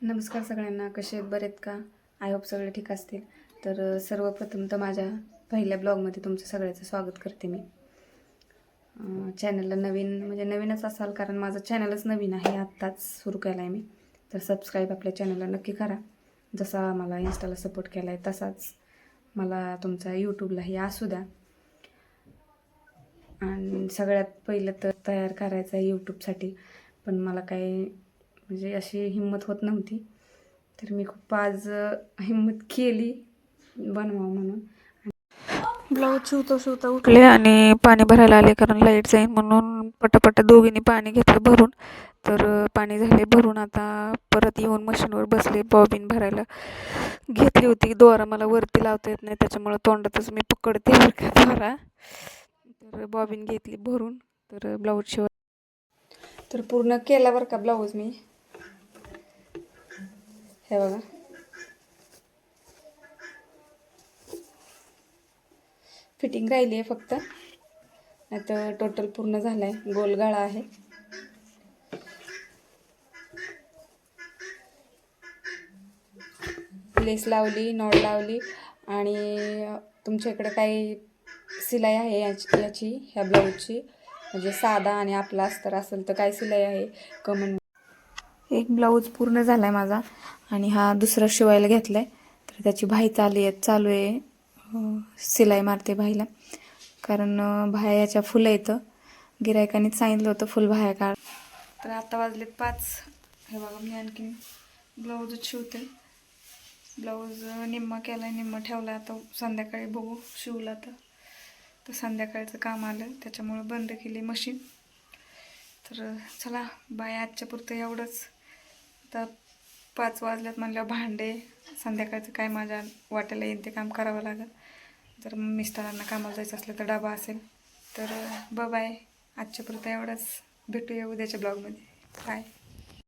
नमस्कार सगळ्यांना, कसे आहेत? बरे आहेत का? आय होप सगळे ठीक असतील. तर सर्वप्रथम तर माझ्या पहिल्या ब्लॉगमध्ये तुमचं सगळ्याचं स्वागत करते मी. चॅनलला नवीन म्हणजे नवीनच असाल, कारण माझं चॅनलच नवीन आहे, आत्ताच सुरू केलं आहे मी. तर सबस्क्राईब आपल्या चॅनलला नक्की करा. जसा मला इंस्टाला सपोर्ट केला आहे तसाच मला तुमचा यूट्यूबलाही असू द्या. आणि सगळ्यात पहिलं तर तयार करायचं आहे यूट्यूबसाठी, पण मला काही म्हणजे अशी हिंमत होत नव्हती. तर मी खूप आज हिंमत केली बनवावं म्हणून. ब्लाऊज शिवता उठले आणि पाणी भरायला आले, कारण लाईट जाईल म्हणून पटापट दोघींनी पाणी घेतलं भरून. तर पाणी झाले भरून. आता परत येऊन मशीनवर बसले. बॉबिन भरायला घेतली होती. दोरा मला वरती लावता येत नाही, त्याच्यामुळे तोंडातच मी पकडते दोरा. तर बॉबिन घेतली भरून. तर ब्लाऊज शिवाय तर पूर्ण केला बरं का ब्लाऊज मी. हे बघा, फिटिंग राहिली आहे फक्त, नाही तर टोटल पूर्ण झालं आहे. गोल गळा आहे. लेस लावली, नॉट लावली. आणि तुमच्या इकडे काही शिलाई आहे याची ह्या ब्लाऊजची, म्हणजे साधा आणि आपला अस्तर असेल तर काय शिलाई आहे कमेंट. एक ब्लाऊज पूर्ण झाला आहे माझा आणि हा दुसरा शिवायला घेतला आहे. तर त्याची भाई चालू आहे. शिलाई मारते भाईला, कारण भाया याच्या फुलं येतं. गिरायकानेच सांगितलं होतं फुल भाया काढ. तर आता वाजलेत 5. हे बघा, मी आणखीन ब्लाऊजच शिवते. ब्लाऊज निम्मा केला आहे, निम्मा ठेवला. आता संध्याकाळी बघू शिवला तर संध्याकाळचं काम आलं, त्याच्यामुळं बंद केली मशीन. तर चला बाय, आजच्या पुरतं एवढंच. आता 5 वाजल्यात म्हणल्यावर भांडे, संध्याकाळचं काय माझ्या वाट्याला येईल ते काम करावं लागेल. जर मिस्टरांना कामाला जायचं असलं तर डबा असेल. तर बाय, आजच्या पुरतं एवढंच. भेटूया उद्याच्या ब्लॉगमध्ये. बाय.